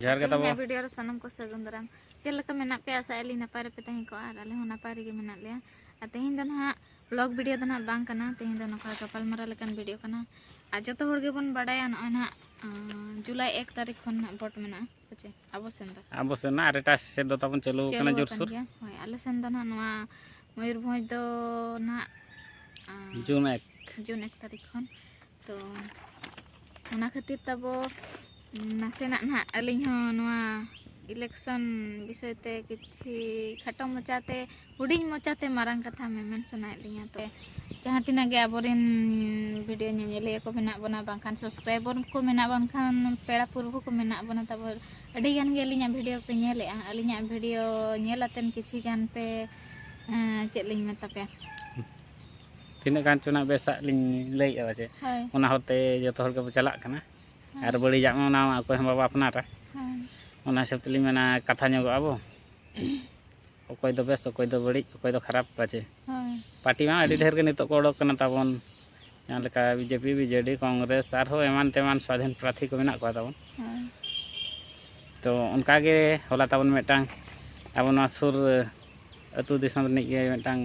ᱡᱚᱦᱟᱨ ᱜᱮ ᱛᱟᱵᱚ वीडियो रे सनम को सगुन दाराम चेल लका मेना पे आशा एली नपाय रे पे तहीं को आर आले हो नपाय रे मेना लिया तेहिं दो ना ब्लॉग वीडियो दो ना बांग कना तेहिं दो नका गपाल मारा लेकान वीडियो कना आ जतो होड़ गे बन बाडाया न ना जुलाई 1 तारीख खन वोट मेना पचे आबो सेना आरेटा से दो ताबन चालू कना जोरसुर होय आले सेन दो ना नवा मयूरभंज दो ना जून 1 तारीख खन तो ओना खातिर तबो नासेना ना अलिंग हो नवा इलेक्शन विषय ते किछि खाटो मचाते हुडिंग मचाते मारंग कथा में मेंशन आलिया तो जहां तिना गे आबोरिन वीडियो नेले को मेना बना बांखान सब्सक्राइबर को मेना बांखान पेड़ा पुरबु को मेना बना तब अडी गान गे अलिया वीडियो पे नेले अलिया वीडियो नेलातेन किछि गान पे चेक लिंग मेता पे तीना गान चुना बेसा लिंग लई आ जे ओना होते जतो हर के चला कना आर बड़ी जाम ना को हम बाबा अपना रा ओना सब तली मेना कथा न्योगो आबो ओकोय दो बेस ओकोय दो बड़ी ओकोय दो खराब बाजे पार्टी मा अडी ढेर के नितो को ओडक कना ताबन यहाँ लेका बीजेपी बीजेडी कांग्रेस आर हो एमान तेमान स्वाधीन प्रार्थी को मेना को ताबन तो उनका के होला ताबन मेटांग आबो ना सुर अतु दिसम नि के मेटांग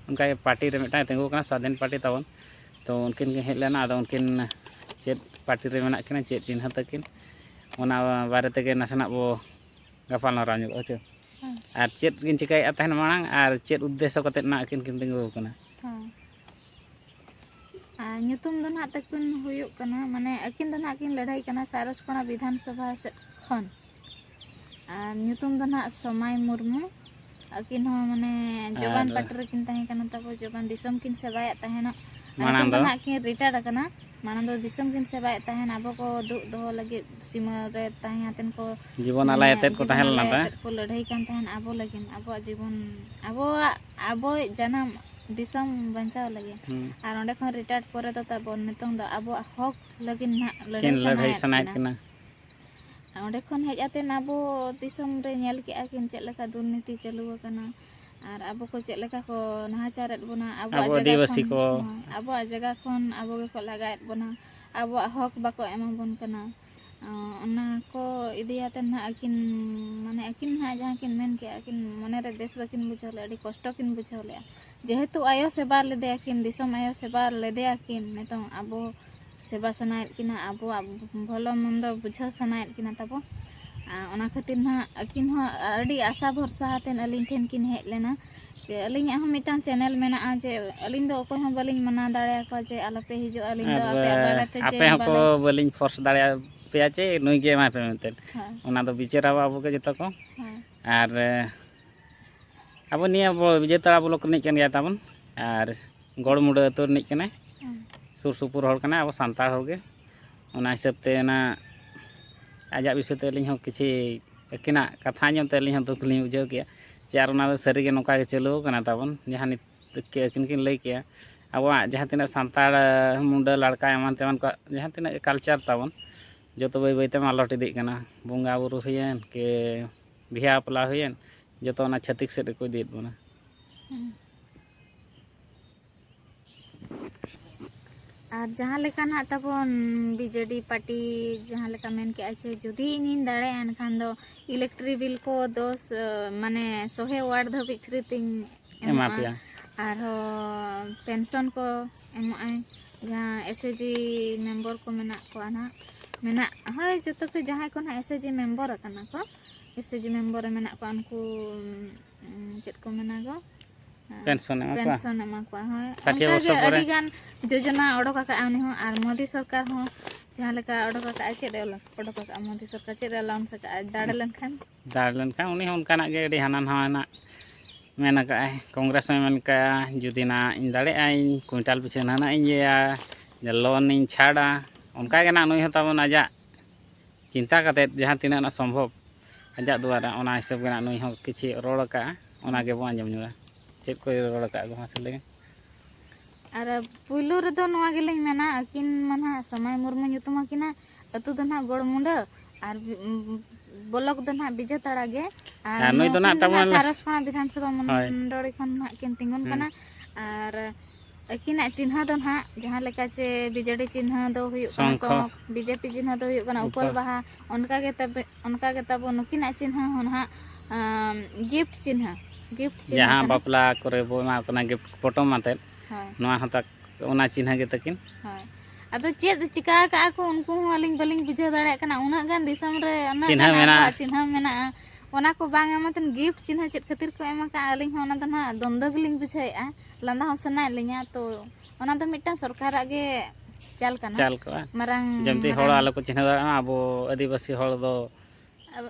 उनका के पार्टी रे मेटांग तेंगो कना स्वाधीन पार्टी ताबन तो उनकिन के हेज लेना आदो उनकिन चेत पार्टी रे मेना किना चेत चिन्ह तकिन ओना बारे तेगे नासना बो गपाल नारा ᱧᱚᱜ ᱟᱪᱮ आर चेत किन चिकाय तहन मांग आर चेत उद्देश्य कते ना किन किन तिंगो कना ᱧᱩᱛᱩᱢ ᱫᱚ ᱱᱟᱜ ᱛᱟᱠᱤᱱ ᱦᱩᱭᱩᱜ ᱠᱟᱱᱟ ᱢᱟᱱᱮ ᱟᱹᱠᱤᱱ ᱫᱚ ᱱᱟᱜ ᱠᱤᱱ ᱞᱟᱹᱲᱦᱟᱹᱭ ᱠᱟᱱᱟ ᱥᱟᱨᱚᱥᱯᱟᱲᱟ ᱵᱤᱫᱷᱟᱱ ᱥᱚᱵᱷᱟ ᱠᱷᱚᱱ ᱟᱨ ᱧᱩᱛᱩᱢ ᱫᱚ ᱱᱟᱜ ᱥᱚᱢᱟᱭ ᱢᱩᱨᱢᱩ ᱟᱹᱠᱤᱱ ᱦᱚᱸ ᱢᱟᱱᱮ ᱡᱚᱵᱟᱱ ᱯᱟᱴᱤ ᱨᱮ ᱠᱤᱱ ᱛᱟᱦᱮᱸ ᱠᱟᱱᱟ ᱛᱟᱵᱚ ᱡᱚᱵᱟᱱ ᱫᱤᱥᱚᱢ ᱠᱤᱱ ᱥᱮᱵᱟᱭᱮᱫ ᱛᱟᱦᱮᱱᱟ ᱱᱤᱛᱚᱜ ᱫᱚ ᱱᱟᱜ ᱠᱤᱱ ᱨᱤᱴᱟᱭᱟᱨ ᱟᱠᱟᱱᱟ मानन दो दिसम किन सेवाय तहन आबो को दुख दोहो लगे सीमा रे तहन आतेन को जीवन आलायते को तहन लाता को लड़ाई कान तहन आबो लगिन आबो जीवन आबो जन्म दिसम बंचाव लगे आर ओंडे खन रिटायर्ड परे तो तब नितंग दो आबो हक लगिन ना लड़ाई सनाय किना ओंडे खन हेज आतेन आबो दिसम रे नेल के आकिन चेक लेका दुर्नीति चालू कना आर आबो को चेक लेका को नाहाचारेत बना आबो जगह खन आबो के को लगायत बना आबो हक बाको एमा बन कना ओना को इदियाते ना अकिन माने अकिन ना जहां किन मेन के अकिन मने रे बेस बकिन बुझले अडी कष्ट किन बुझले जेहेतु आयो सेवा लेदे अकिन दिसम आयो सेवा लेदे अकिन नेतो आबो सेवा सनायत किना आबो भलो मंद बुझा सनायत किना तबो ओना खातिर ना अकिन हो अडी आशा भरसा हातेन अलिन ठेन किन हेज लेना जे अलिन हम मिटान चैनल मेना जे अलिन दो कोई हम बलिन मना दाड़े को जे आलपे हिजो अलिन दो आपे बागाते जे आपे को बलिन फोर्स दाड़े पे जे नई गे मा पे मेनतेन ओना दो बिचारा बाबू के जतो को आर आबो निया विजेता ब्लॉक नि कन गया ताबन आर गड़मुडा अतुर नि कने सुर सुपुर हर कने आबो सांतार हर गे ओना हिसाब ते ना आजा विषय ते लिन हो किछि एकिना कथा ᱧᱚᱢ ते लिन हो दुख लिन बुझाव किया चार ओना सरी गे नोका के चलो कना ताबन जहां नि किन किन लई किया अब जहां तिना सांतार मुंडा लड़का एमान तेमान को जहां तिना कल्चर ताबन जतो बई बई ते मालट इदी कना बुंगा बुरु हुयन के बिहा पला हुयन जतो ना छतिक सेट को इदी बना आर जहां लेका ना तबन बीजेडी पार्टी जहां लेका मेन के आछे जदी इन दाड़े एनखान दो इलेक्ट्रिक बिल को 10 माने 100 वाट धबी फ्री तिन एमा पिया आर पेंशन को एमा जहां एसएजी मेंबर को मेना को ना मेना हाय जतो के जहां को ना एसएजी मेंबर कना को एसएजी मेंबर मेना को अनकु चेत को मेना गो पेंशन एमा को हाय उनका अडी गान योजना ओडक का आने हो आर मोदी सरकार हो जहां लेका ओडक का चेत ओडक का मोदी सरकार चेत अलाउंस का दाड़े लनखान उनी उनकाना गे अडी हाना हाना मेना का कांग्रेस में मन का जुदी ना इन दाड़े आई क्विंटल पिछे ना इन या लोन इन छाड़ा उनका के ना नई हता बन आजा चिंता करते जहां तिना ना संभव आजा द्वारा ओना हिसाब के ना नई हो किछि रोड का ओना के बो आंजम नुआ चेक को रोड का गो हासिल लगे आर पुइलो रे दो नवा गेलिन मेना अकिन मना समय मुर्मू nyutum किना अतु दो ना गड़मुंडा आर ब्लॉक दो ना बिजेताड़ा गे आर नई दो ना तमन सारसपा विधानसभा मंडल खन ना किन तिंगन कना आर अकिना चिन्ह दो ना जहाँ लेका चे बीजेडी चिन्ह दो हुयुग कना शौक बीजेपी चिन्ह दो हुयुग कना उपल बाहा उनका के तब नुकिना चिन्ह ना गिफ्ट चिन्ह जहाँ बापला करे बो मा कना गिफ्ट फोटो माते नोआ हता ओना चिन्ह गे तकिन अदो चेद चिका का को उनको अलिंग बलिंग बुझे दाड़े कना उना गान दिसम रे चिन्ह मेना ओना को बांग एमातन गिफ्ट चिन्ह चेद खातिर को एमा का अलिंग होना तो ना द्वंद्व गिलिंग बुझाइआ लंदा हो सना लिया तो ओना तो मिटा सरकार आगे चाल कना मारांग जमती होड़ आलो को चिन्ह दाड़ा अबो आदिवासी होड़ दो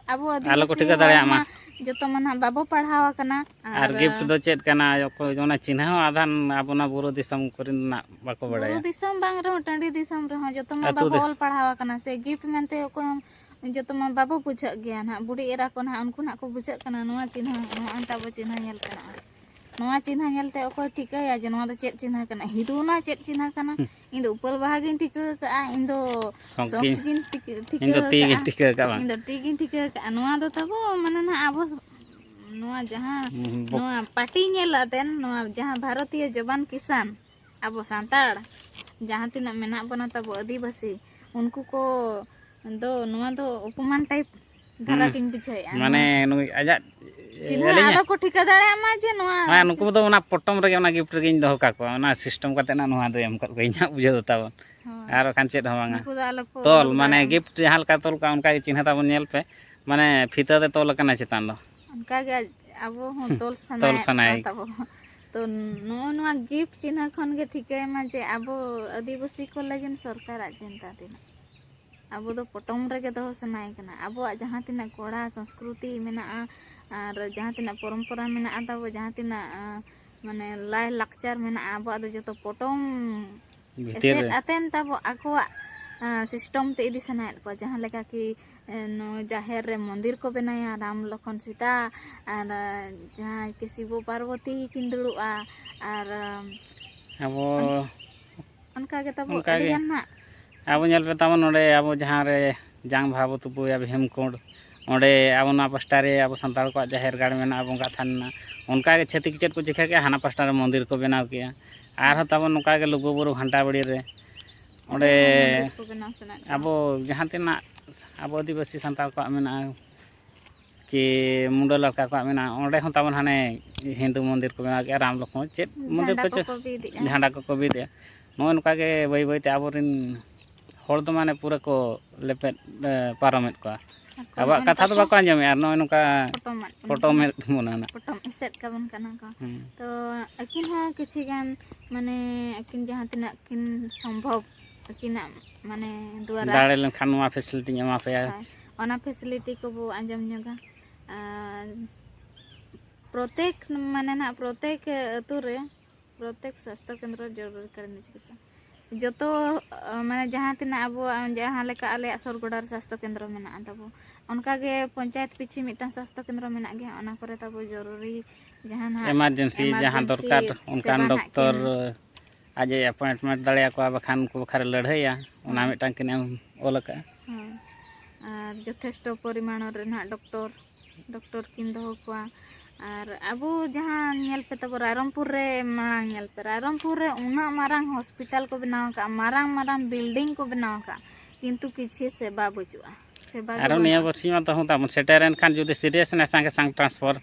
अबो आलो को ठिका दाड़ा मा जतो मना बाबो पढ़ावा कना और गिफ्ट दो चेद कना को ओना चिन्ह आधान अबोना बुरो दिसम करिन ना बाको बड़ाया बुरो दिसम बांग रे टंडी दिसम रे जतो मा बाबो ऑल पढ़ावा कना से गिफ्ट मेनते को जतो मा बाबो बुझा गया ना बुढ़ी एरा को ना उनको ना को बुझा कना नोआ चिन्ह नोआ अंताबो चिन्ह नेल कना नोआ चिन्ह नेलते ओको ठिकाया जे नोआ दो चेद चिन्ह कना हिदुना चेद चिन्ह कना इन दो उपल बाहागिन ठिका का इन दो सोकिन ठिका इन दो तीगिन ठिका का इन दो तीगिन ठिका का नोआ दो तबो माने ना आबो नोआ जहां नोआ पार्टी नेलातेन नोआ जहां भारतीय जवान किसान आबो सांताड़ जहां तिना मेना बना तबो आदिवासी उनको को दो नोआ दो उपमान टाइप धारा किन बिछाय माने नुई आजा चिन्ह आलो को ठिका दाड़े मा जे नोआ मा नुको दो ओना पटम रे ओना गिफ्ट रे दो का को ओना सिस्टम काते ना नोआ दो एम कर गइना बुझे दोताबन आरो खान चेद होवांगा तोल माने गिफ्ट जहां लका तोल का उनका चिन्ह ताबन नेल पे माने फीता दे तोल कना चितान दो उनका गे आबो हो तोल सनाय ताबो तो नोआ गिफ्ट चिन्ह खन गे ठिका मा जे आबो आदिवासी को लगिन सरकार चिंता दिन अब दो पटम रे दो सनाय कना अब जहाँ तिना कोड़ा संस्कृति मेना और जहाँ तिना परंपरा मेना तब जहाँ तिना माने लाय लाकचार मेना अब जो तो पटम एसेट आतेन तब आको सिस्टम ते इदी सनाय को जहाँ लेका कि जाहेर रे मंदिर को बनाया राम लखन सीता और जहाँ के शिव पार्वती किन दुड़ुआ और अब उनका के तब अड़ी गान ना अब नेल पे तब नोडे अब जहाँ रे जांग भाव तुपुया हेमकुंड ओंडे अब ना पास्टा रे अब संताल को जाहेर गाड़ मेना बंगा थान उनका के छेतिक चेत को चिखा के हाना पास्टा रे मंदिर को बनाव किया आर तब नुका के लुगु बुरु घंटा बड़ी रे ओंडे अब जहाँ तिना अब आदिवासी संताल को मेना कि मुंडा लड़का को मेना ओंडे हो तब हाने हिंदू मंदिर को बनाव के राम लक्ष्मण चेत मंदिर को झंडा को बिदे नो नुका के बई बई ते आबोरिन होड़ दो माने पूरा को लेपे पारमेट को अब कथा तो बाको आंजमे आर नो नुका फोटो में मोना फोटो सेट काबन कना का तो अकिन हा किछि गान माने अकिन जहां तिना किन संभव अकिन माने द्वारा दाड़े लन खान मा फैसिलिटी एमा पे ओना फैसिलिटी को बो आंजम नगा प्रत्येक माने ना प्रत्येक अतु रे प्रत्येक स्वास्थ्य केंद्र जरूर करने चिकित्सा जो तो माने जहाँ तिना अब जहाँ लेका आले सरगोडार स्वास्थ्य केंद्र मेना तबो उनका के पंचायत पिछी मिटा स्वास्थ्य केंद्र मेना गे ओना करे तबो जरूरी जहाँ ना इमरजेंसी जहाँ दरकार उनका डॉक्टर आज अपॉइंटमेंट दाड़िया को बखान को बखारे लड़ाइया ओना मिटा किन ओल का और यथेष्ट परिमाण रे ना डॉक्टर किन दो को और अब जहाँ नेल पे तब रायरमपुर रे मांग नेल पे रायरमपुर रे उना मारांग हॉस्पिटल को बनाव का मारांग बिल्डिंग को बनाव का किंतु किछि सेवा बचुआ सेवा आरो निया बरसी मा तो होता सेटेरन खान जुदी सीरियस ने संगे संग ट्रांसफर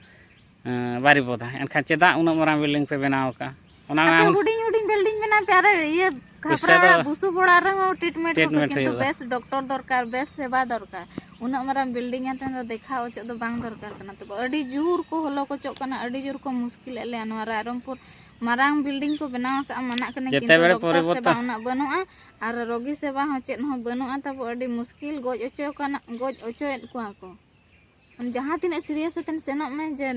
बारी बोधा एनखान चेदा उना मारांग बिल्डिंग पे बनाव का ओना हुडिंग बिल्डिंग बना प्यारे ये खपरा बुसु बड़ा रे ट्रीटमेंट किंतु बेस्ट डॉक्टर दरकार बेस्ट सेवा दरकार उना मारांग बिल्डिंग आते देखा ओचो दो बांग दरकार कना तो अडी जोर को हलो को चो कना अडी जोर को मुश्किल एले अनवा रायरमपुर मारांग बिल्डिंग को बनाव का मना कने किंतु डॉक्टर सेवा उना बनुआ और रोगी सेवा हो चेत हो बनुआ तब अडी मुश्किल गोज ओचोएत को जहाँ तीन सीरियस सेनों में जे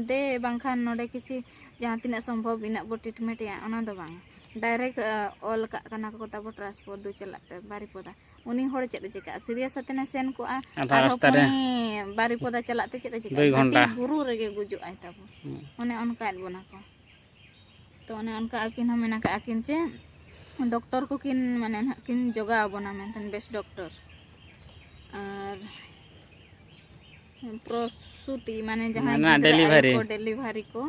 दे बांखान नोडे किसी जहाँ तीन संभव इना बो ट्रीटमेंट या ओना दो बांग डायरेक्ट ऑल का कना को तब ट्रांसपोर्ट दो चला पे बारीपोदा उनी होड़ चेद चिका सीरियस सेन को आरो पनी बारीपोदा चलाते चेद चिका बुरु रेगे गुजु आय तब ओने उनका बना को तो ओने उनका अकिन हमेना का अकिन चे डॉक्टर को किन माने किन जोगा बना मेंतन बेस्ट डॉक्टर और प्रसूति माने जहाँ डिलीवरी को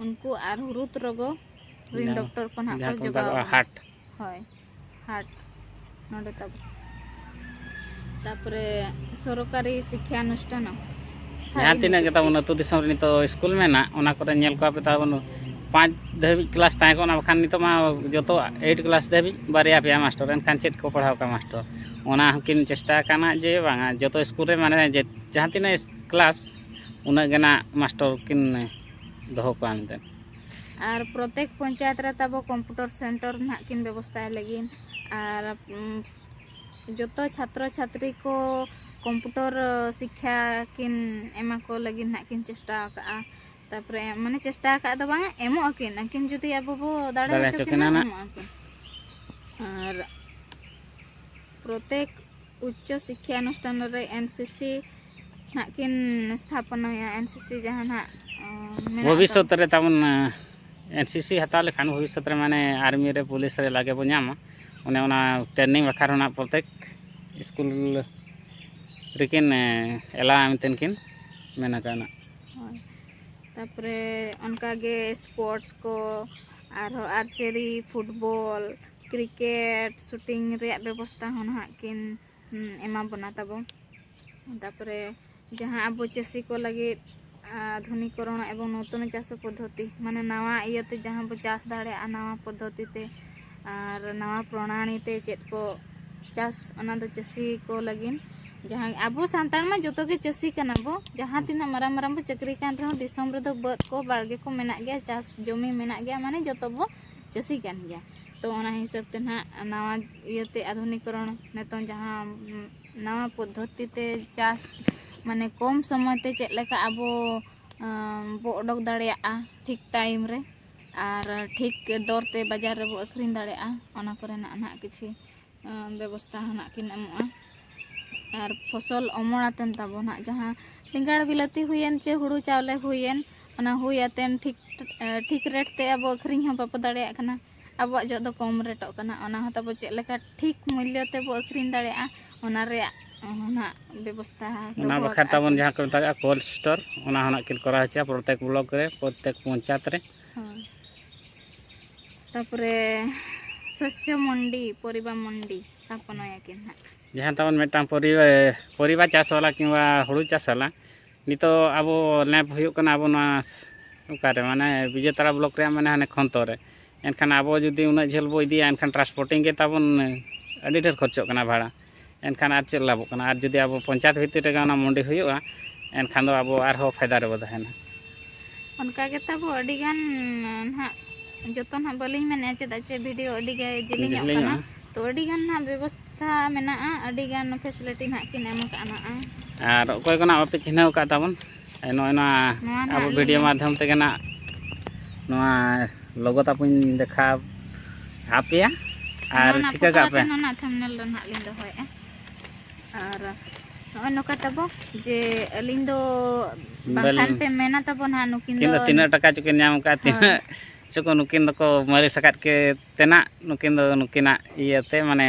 उनको और हुरुत रोग ᱨᱤᱱ ᱰᱚᱠᱴᱚᱨ ᱠᱚ ᱱᱟᱜ ᱠᱚ ᱡᱚᱜᱟᱣ ᱦᱟᱴ ᱦᱳᱭ ᱦᱟᱴ ᱱᱚᱰᱮ ᱛᱟᱵᱚ ᱛᱟᱯᱚᱨᱮ ᱥᱚᱨᱠᱟরি ᱥᱤᱠᱷᱟ ᱚᱱᱩᱥᱴᱷᱟᱱ ᱡᱟᱦᱟᱸ ᱛᱤᱱᱟᱹᱜ ᱜᱮ ᱛᱟᱵᱚᱱ ᱟᱹᱛᱩ ᱫᱤᱥᱚᱢ ᱨᱮ ᱱᱤᱛᱚᱜ ᱥᱠᱩᱞ ᱢᱮᱱᱟᱜ ᱚᱱᱟ ᱠᱚᱨᱮ ᱧᱮᱞ ᱠᱚᱣᱟ ᱯᱮ ᱛᱟᱵᱚᱱ 5 ᱫᱷᱟᱹᱵᱤᱡ ᱠᱞᱟᱥ ᱛᱟᱦᱮᱸ ᱠᱚᱜᱼᱟ ᱵᱟᱠᱷᱟन ᱱᱤᱛᱚᱜ ᱢᱟ ᱡᱚᱛᱚ 8 ᱠᱞᱟस ᱫᱷᱟᱹᱵᱤᱡ ᱵᱟᱨᱭᱟ ᱯᱮᱭᱟ ᱢᱟᱥᱴᱟᱨ ᱮᱱᱠᱷᱟᱱ ᱪᱮᱫ ᱠᱚ ᱯᱟᱲᱦᱟᱣ ᱠᱚᱣᱟ ᱢᱟᱥᱴᱟᱨ ᱚᱱᱟ ᱦᱚᱸᱠᱤᱱ ᱪᱮᱥᱴᱟ ᱟᱠᱟᱱᱟ ᱡᱮ ᱵᱟᱝᱟ ᱡᱚᱛᱚ ᱥᱠᱩᱞ ᱨᱮ ᱢᱟᱱᱮ ᱡᱟᱦᱟᱸ ᱛᱤᱱᱟᱹᱜ ᱠᱞᱟᱥ ᱩᱱᱟᱹᱜ ᱜᱮ ᱱᱟᱜ ᱢᱟᱥᱴᱟᱨ ᱠᱤᱱ ᱫᱚᱦᱚ ᱠᱚᱣᱟ ᱢᱮᱱᱛᱮ ᱟᱨ ᱯᱨᱚᱛᱮᱠ ᱯᱚᱧᱪᱟᱭᱮᱛ ᱨᱮ ᱛᱟᱵᱚ ᱠᱚᱢᱯᱤউᱴᱟᱨ ᱥᱮᱱᱴᱟᱨ ᱱᱟᱜ ᱠᱤᱱ ᱵᱮᱵᱚᱥᱛᱟᱭ ᱞᱟᱹᱜᱤᱫ ᱟᱨ ᱡᱚᱛᱚ ᱪᱷᱟᱛᱨᱚ ᱪᱷᱟᱛᱨᱤ ko ᱠᱚᱢᱯᱤউᱴᱟর ᱥᱤᱠᱷᱟ ᱠᱤᱱ ᱮᱢᱟ ko ᱞᱟᱹᱜᱤᱫ ᱱᱟᱜ ᱠᱤᱱ ᱪᱮᱥᱴᱟ ᱟᱠᱟᱜᱼᱟ ᱛᱟᱯᱚᱨᱮ ᱢᱟᱱᱮ ᱪᱮᱥᱴᱟ ᱟᱠᱟᱫ ᱫᱚ ᱵᱟᱝ ᱮᱢᱚᱜ ᱟᱹᱠᱤᱱ ᱡᱩᱫᱤ ᱟᱵᱚ ᱵᱚ ᱫᱟᱲᱮ ᱦᱚᱪᱚ ᱠᱤᱱᱟ ᱮᱢᱚᱜ ᱟᱹᱠᱤᱱ ᱟᱨ ᱯᱨᱚᱛᱮᱠ उच्च शिक्षा अनुष्ठान रे एनसीसी नहाग किन स्थापनाया एनसीसी जहाँ ना भविष्य रे ताबन एनसीसी हताव लेखान भविष्य रे माने आर्मी रे पुलिस रे लागे बो ᱧᱟᱢᱟ ᱚᱱᱮ ᱚᱱᱟ ᱴᱨᱮनिᱝ ᱵᱟᱠᱷᱨᱟ ᱨᱮᱱᱟᱜ ᱯᱨᱚᱛᱮᱠ स्कूल ᱨᱮᱠᱤᱱ ᱮᱞᱟ ᱢᱮᱱᱛᱮᱱ ᱠᱤᱱ ᱢᱮᱱ ᱟᱠᱟᱱᱟ तापरे उनका गे स्पोर्ट्स को आरो आर्चेरी फुटबॉल क्रिकेट शूटिंग रे व्यवस्था हो नहाग किन एमा बना तबो तापरे जहाँ अब चाषी को लगे आधुनिकरण एवं नूतन चाष पद्धति माने नवा इयते जहाँ बो चाष दाड़े नवा पद्धति ते और नवा प्रणाली ते चेत को चाष ओना दो चाषी को लगिन जहाँ अब सानतार में जो के चाषी कना बो जहाँ तीना माराम माराम बो चक्री कान रहो दिसोम रे दो बद को बाड़गे को मेना गया चाष जमी मेना गया माने जो बो चाषी कान गया तो ओना हिसाब ते ना नवा इयते आधुनिकरण नेतों जहाँ नवा पद्धति ते चाष माने कम समय ते चेत लेका अबो बो ओडक दाड़ेया ठीक टाइम रे और ठीक दर ते बाजार रे बो अखरिन दाड़ेया ओना करे ना ना किछि व्यवस्था ना किन एमोआ और फसल अमड़ातेन ताबो ना जहाँ बेंगाड़ बिलाती हुईन चे हुड़ू चावले हुईन ओना हुईयातेन ठीक रेट ते अब अखरिन हो बापो दाड़ेया कना अब जो दो कम रेटो कना ओना हो ताबो चेत लेका ठीक मूल्य ते बो अखरिन दाड़ेया ओना रे ना व्यवस्था ओना बखा ताबन जहाँ को मेता कोल्ड स्टोर ओना होना किन करा हचा प्रत्येक ब्लॉक रे प्रत्येक पंचायत रे तापरे शस्य मंडी परिबा मंडी स्थापना याकिन ना जहाँ ताबन मेता परिबा चाष वाला किंवा हुड़ू चाष वाला नितो अब लैब हुयुक कना अब ना उकारे माने विजेतारा ब्लॉक रे माने हाने खंतो रे एनखान अब जुदी उना झेल बो इदिया एनखान ट्रांसपोर्टिंग के ताबन अडी ढेर खर्चो कना भाड़ा एनखान आर चेक लाभो कना आर जुदी अब पंचायत भितर रे गाना मंडी हुयुआ एनखान दो अब आर हो फायदा रे बदाहेना उनका के ताबो अडी गान ना जतन हा बलिंग मेने चेदा चे वीडियो अडी गे जिलिंग कना तो अडी गान ना व्यवस्था मेना अडी गान फैसिलिटी ना किन एम काना आर कोय कोना आपे चिन्हाव का ताबन नोना अब वीडियो माध्यम ते गना नोआ लोगो तापुन देखा हापिया आर ठिका का पे ना थंबनेल ना लिंग दो होय और नोय नोका ताबो जे अलिंग दो बाखान पे मेना ताबो ना नुकिन दो तीना टका चुकिन नाम का तीना चुको नुकिन दो को मारी सकात के तेना नुकिन दो नुकिना इयते माने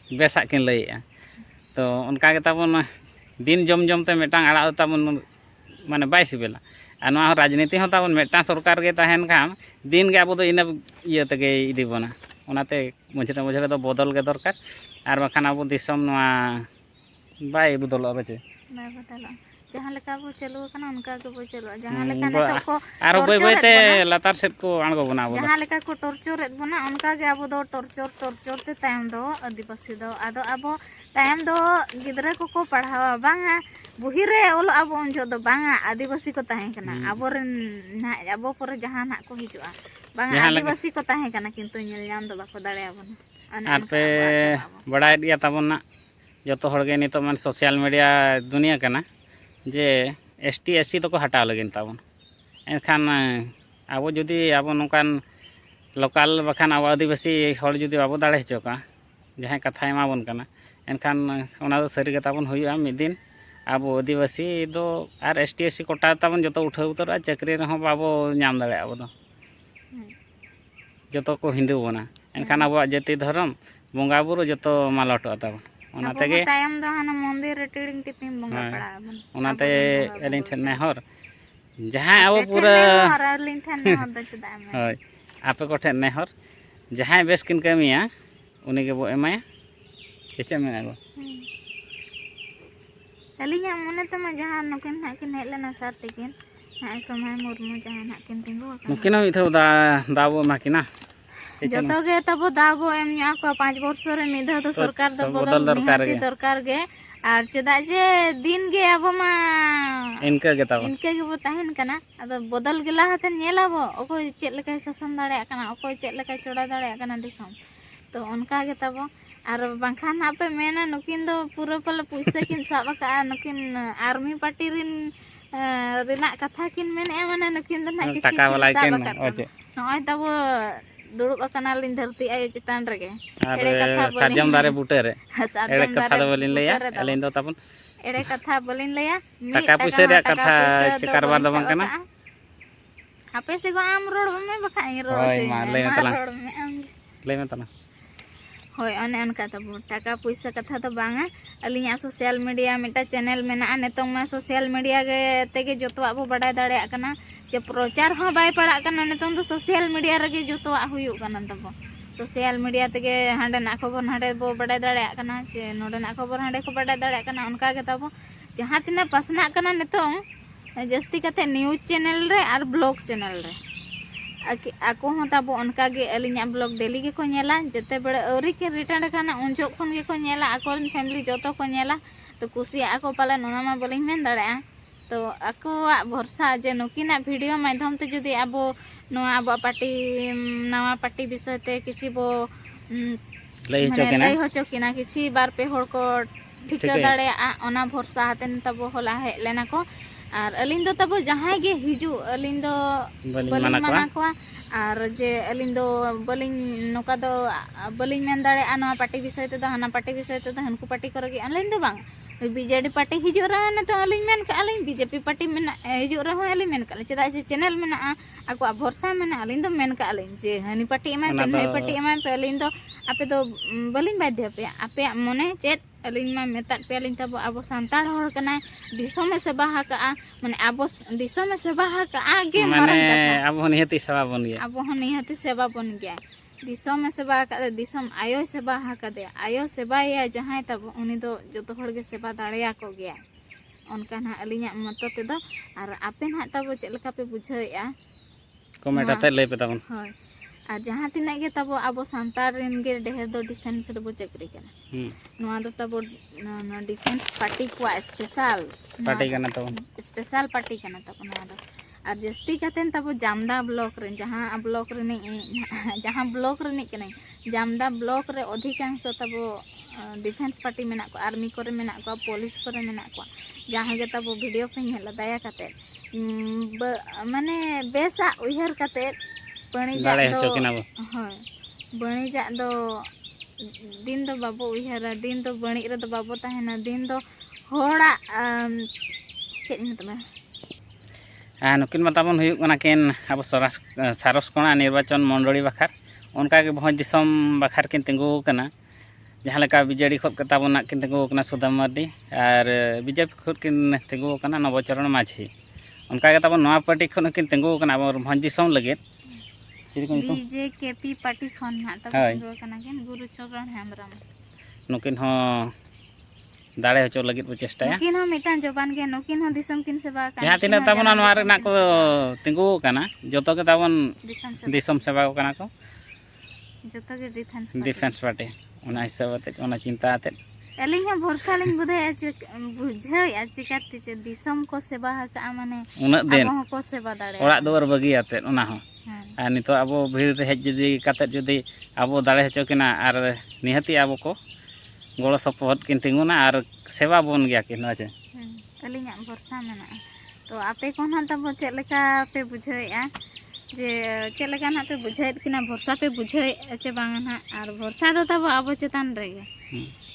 बेसा किन लइया तो उनका के ताबन दिन जम जम ते मेटांग आड़ा ताबन माने बाय सिबेला आ नोआ राजनीति हो ताबन मेटा सरकार गे ताहेन खान दिन गे आबो दो इना इय तगे इदि बना ओनाते मुझे तो बदल के दरकार आर बाखान आबो दिसम नोआ बाय बदल आबे बाय बदल जहाँ लेका बो चलो कना उनका के बो चलो जहाँ लेका नेतो को आरो बय बयते लातार सेट को आंगो बना आबो जहाँ लेका को टॉर्चर एत बना उनका के आबो दो टॉर्चर ते टाइम दो आदिवासी दो आदो आबो टाइम दो गिदरा को पढ़ावा बांगा बुही रे ओल आबो उनजो दो बांगा आदिवासी को ताहे कना आबो रेन ना आबो पर जहाँ ना को हिजुआ बांगा आदिवासी को ताहे कना किंतु नेल नाम दो बाको दाड़े आबो आर पे बड़ाय दिया ताबन ना जतो हड़गे नितो मन सोशल मीडिया दुनिया कना जे एसटी एससी तो को हटाव लगिन ताबन एनखान आबो जुदी आबो नोकान लोकल बखान आबो आदिवासी हड़ जुदी आबो दाड़े हचोका जहाँ कथा एमाबन कना एनखान ओना दो सरी गे ताबन हुयुआ मिद दिन आबो आदिवासी दो आर एसटी एससी कोटा ताबन जतो उठाव उतरा चाकरी रहो बाबो नाम दाड़े आबो दो जतो को हिंदू बना एनखान आबो जाति धर्म बंगा बुरु जतो मालटो ताबन ओनाते गे टाइम दो हाना मंदिर रे टिडिंग टिपिंग बंगा पड़ा ओनाते एलिन ठन नेहर जहाँ आबो पूरा एलिन ठन नेहर द चुदा में होय आपे को ठेन नेहर जहाँ बेस किन कमिया उनी के बो एमाया चेचे मेना गो अलिया मने तमा जहाँ नुकिन ना किन हेज लेना साथ तिकिन ना समय मुर्मू जहाँ ना किन तिंगु नुकिन हम इथो दाबो माकिना जतो गे तबो दाबो एम न्या को 5 वर्ष रे मिधा तो सरकार द बदल निहाती दरकार गे आर चेदा जे दिन गे अब मा इनके गे बो ताहेन कना अदो बदल गेला हतन नेलाबो ओको चेद लेका शासन दाड़े कना ओको चेद लेका चोड़ा दाड़े कना दिसम तो उनका गे तबो आर बांखान आपे मेना नुकिन दो पूरा पल पैसा किन साबा का नुकिन आर्मी पार्टी रिन रिना कथा किन मेन ए माने नुकिन दो ना किसी टाका वाला किन ओजे नय तबो दुड़ुब अकना लिन धरती आयो चितान रगे एड़े कथा साजम दारे बुटे रे एड़े कथा दो बलिन लैया एलिन दो ताबन एड़े कथा बलिन लैया टाका पैसा रे कथा चकारबार दो बांग कना आपे से गो आम रोड में बखाई रोड होय मा ले में तना होय अने अनका तबो टाका पैसा कथा तो बांगा अलिया सोशल मीडिया मिटा चैनल मेना नेतों में सोशल मीडिया गे तेगे जोतवा बो बड़ा दाड़े कना जे प्रचार हो बाय पड़ा कना नेतों तो सोशल मीडिया रगे जोतवा हुयु कना तबो सोशल मीडिया तेगे हांडे ना खबर हांडे बो बड़ा दाड़े कना जे नोडे ना खबर हांडे को बड़ा दाड़े कना उनका गे तबो जहां तिना पासना कना नेतों जस्ती कते न्यूज चैनल रे और ब्लॉग चैनल रे आको हों तबो उनका गे अलिया ब्लॉग डेली के को नेला जते बड़े औरी के रिटर्न काना उन जो खन के को नेला आकोरन फैमिली जतो को नेला तो कुसी आको पाले नोना मा बलिन मेन दाड़े तो आको भरोसा जे नुकिना वीडियो माध्यम ते जदी आबो नो आबो पार्टी नवा पार्टी विषय ते किसी बो लई होचो किना किसी बार पे होड़ को ठिका दाड़े ओना भरोसा हतेन तबो होला हे लेना को और अलिन दो तबो जहां गे हिजु अलिन दो बलिन माना को और जे अलिन दो बलिन नोका दो बलिन मेन दाड़े नवा पार्टी विषय ते हना पार्टी विषय ते हनको पार्टी करगे अलिन दो बांग बीजेडी पार्टी हिजु रहा न तो अलिन मेन का अलिन बीजेपी पार्टी में हिजु रहा अलिन मेन का चेदा जे चैनल में आको भरोसा में अलिन दो मेन का अलिन जे हनी पार्टी एमा पे हनी पार्टी एमा पे अलिन दो आपे दो बलिन बाध्य पे आपे मने चेत अलिन मा मेता पे अलिन तब अब सांताड़ होड़ कना दिसो में से बाहा का माने अब दिसो में से बाहा का आगे माने अब निहति सेवा बन गया अब निहति सेवा बन गया दिसो में सेवा का दिसम आयो सेवा हा कदे आयो सेवा या जहां तब उनी दो जतो होड़ गे सेवा दाड़िया को गया उनका ना अलिया मत ते दो और आपे ना तब चे लेका पे बुझाया कमेंट आते ले पे तबन होय और जहां तिना गे तब अब सांतार रिन गे ढेर दो डिफेंस रे बो चक्री कना नोआ दो तब डिफेंस पार्टी को स्पेशल पार्टी कना तब स्पेशल पार्टी कना तब नोआ दो और जस्ती कतेन तब जामदा ब्लॉक रे जहां ब्लॉक रे जहां ब्लॉक रे कने जामदा ब्लॉक रे अधिकांश तब डिफेंस पार्टी मेना को आर्मी करे मेना को पुलिस करे मेना को जहां गे तब वीडियो पे हेला दया कते माने बेसा उहर कते बणिजा दो होय बणिजा दो दिन दो बाबू उहर दिन दो बणी रे दो बाबू ताहेना दिन दो होड़ा चेद मतलब नुकिन बताबन हुयुग कना केन अब सारस कोना निर्वाचन मंडली बाखार उनका के भोज दिसम बाखार किन तिंगु कना जहां लेका बीजेडी खोद कता बना किन तिंगु कना सुदाम मार्डी और बीजेपी खोद किन तिंगु कना नवचरण माझी उनका के तब नवा पार्टी खन किन तिंगु कना अब भोज दिसम लगे बीजेकेपी पार्टी खन ना तब तिंगु कना किन गुरुचरण हेमब्रम नुकिन हो दाड़े होचो लगे बो चेष्टाया नुकिन हो मिटान जबान गे नुकिन हो दिसम किन सेवा का जहां तिना तबना नवा रे ना को तिंगु कना जतो के तबन दिसम सेवा कना को जतो के डिफेंस पार्टी ओना हिसाब ते ओना चिंता ते एलिंग हम भरोसा लिंग बुझे बुझे चिकाते जे दिसम को सेवा का माने उना दिन अब को सेवा दाड़े ओड़ा दुआर बगी आते ओना हो आ नितो अब भीड़ रे हेज जदी काते जदी अब दाड़े होचो किना आर निहति अब को गोड़ सपोहत किन तिंगुना और सेवा बन गया किन अच्छे अलिंगा भरोसा मेना तो आपे को ना तब चेद लेका पे बुझाया जे चेद लेका ना पे बुझाइत किना भरोसा पे बुझाइ अच्छे बांगा ना और भरोसा दो तब अब चेतान रेगे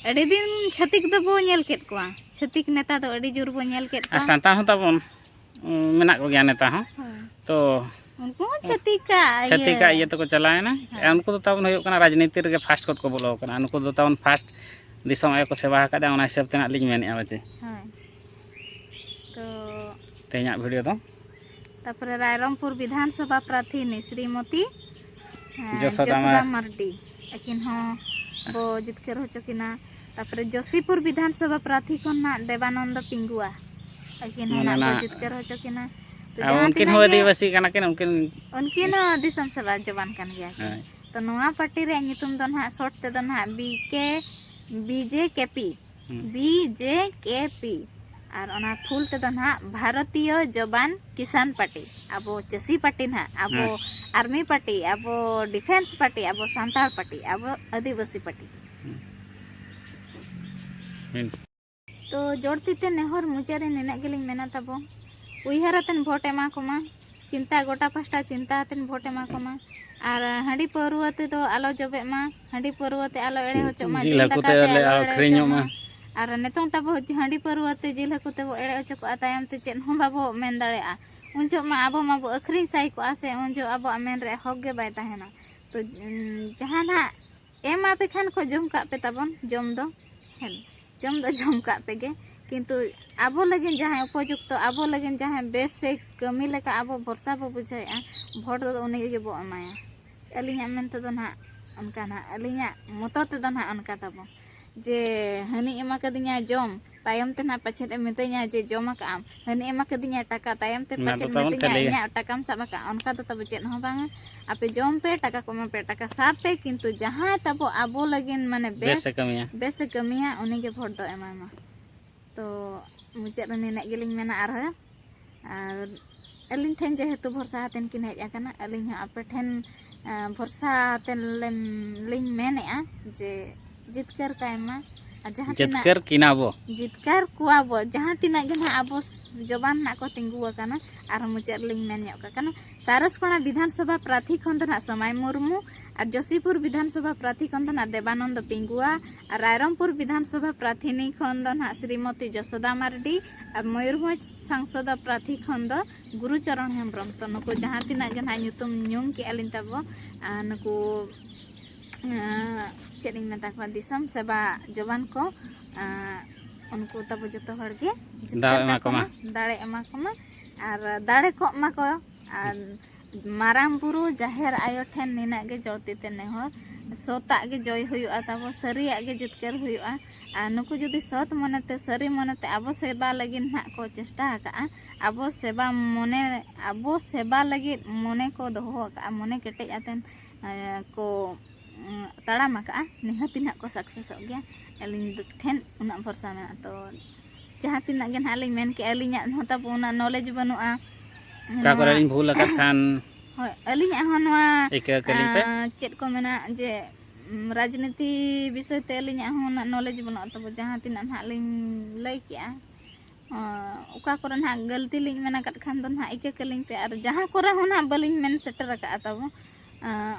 अड़ी दिन छतिक दो बो नेल केत कोआ छतिक नेता दो अड़ी जोर बो नेल केत कोआ सांता हो तब मेना को गया नेता हो तो उनको छतिका ये तो को चलाए ना उनको तो तब हो कना राजनीति रे फास्ट कोड को बोलो कना उनको तो तब फास्ट दिसम आयो को सेवा का ओना हिसाब तेना लिंग मेने आवे तो तेना वीडियो तो तापर रायरंगपुर विधानसभा प्रार्थी श्रीमती जसोदा मार्डी अकिन हाँ बो जितकर हो चुकिना तापर जोशीपुर विधानसभा प्रार्थी को ना देवानंद पिंगुआ अकिन ना बो जितकर हो चुकिना तो उनकिन हो आदिवासी काना किन उनकिन दिसम सभा जवान कान गया तो नोआ पार्टी रे नितुम दो ना शॉर्ट ते दो ना बीजेकेपी और ओना फुल ते दो ना भारतीय जवान किसान पार्टी अब चसी पार्टी ना अब आर्मी पार्टी अब डिफेंस पार्टी अब सांताल पार्टी अब आदिवासी पार्टी तो जोड़ती ते नेहर मुचारे निना गेलिंग मेना तबो उइहारतन भोट एमा कोमा चिंता गोटा पास्टा चिंता तेन भोट एमा कोमा और हांडी परुआते तो आलो जबे मा हांडी परुआते आलो एड़े होचो मा जिल दाका ते आलो एड़े मा और नेतों तबो हांडी परुआते जिल हकुते बो एड़े होचो को तायम ते चेन हो बाबो मेन दाड़ेआ उनजो मा आबो माबो अखरी साई को आसे उनजो आबो मेन रे हक गे बाय ताहेना तो जहाना एमा पे खान को जम का पे तबन जम दो जम का पे गे किंतु आबो लगिन जहां उपयुक्त आबो लगिन जहां बेस से कमी लेका आबो भरोसा बो बुझाया भोट दो उनी गे बो एमाया अलिया मेन तो ना उनका ना अलिया मतो ते दो ना उनका तबो जे हनी एमा कदिया जम तायम ते ना पछे मितैया जे जम का आम हनी एमा कदिया टाका तायम ते पछे मितैया इया टाकाम सब का उनका तो तब चेन हो बांगा आपे जम पे टाका को पे टाका साब पे किंतु जहां तबो आबो लगिन माने बेस कमिया उनी गे भोट दो एमा तो मुझे निना गेलिंग मेना आर अलिंग ठेन जेहेतु भरसा हातेन किन हेज आकना अलिंग आपे ठेन भरसा हातेन लिंग मेनेआ जे जितकर कायमा जितकर किनाबो जितकर कुआबो जहां तिना गे ना आबो जबान ना को तिंगु आकना आर मुझे लिंग मेन योग काना सारसकोना विधानसभा प्रार्थी खन ना समय मुर्मू और जोशीपुर विधानसभा प्रार्थी खन ना देवानंद पिंगुआ और रायरमपुर विधानसभा प्रार्थी खन ना श्रीमती जसोदा मार्डी और मयूरभंज सांसद प्रार्थी खन गुरुचरण हेम्ब्रम तो नुको जहां तिना गे ना ᱧᱩᱛᱩᱢ ᱧᱩᱢ के अलिन तबो नुको चेनिंग मेता को दिसम सेवा जवान को उनको तब जो हर के दाड़े एमा कोमा और दाड़े को एमा को माराम बुरु जाहेर आयो ठेन निना गे जोड़ती ते नेहर सोता गे जय हुआ तब सरिया गे जितकर हुआ नुकु जुदी सत मनते सरी मनते आबो सेवा लगी ना को चेष्टा का आबो सेवा लगी मने को दोहो का मने केटे आतेन को ताड़ाम का निहती ना को सक्सेस हो गया अलिंग ठेन उना भरसा में तो जहां तिना गे ना अलिंग मेन के अलिंगा तब उना नॉलेज बनुआ का करलिंग भूल का खान होय अलिंगा होनवा चेत को मेना जे राजनीति विषय ते अलिंगा होना नॉलेज बनुआ तब जहां तिना ना लिंग लई किया उका करे ना गलती लिंग मेना कट खान दो ना इके कलिंग पे और जहां करे होना बलिंग मेन सेटर का तब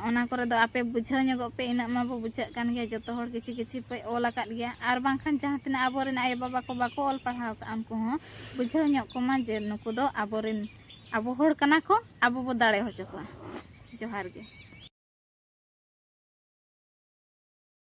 ओना करे दो आपे बुझाव ᱧᱚᱜᱚ पे इना मा बो बुझाग कान गया जतो हर किछि पे ऑल आकाद गया आर बांखान जहां तना आबोरेन आय बाबा को बाको ऑल पढ़ाव का उनको हो बुझाव ᱧᱚᱜ को मा जे नुको दो आबोरेन आबो हर कना को आबो बो दाड़े हो चको जोहार गे।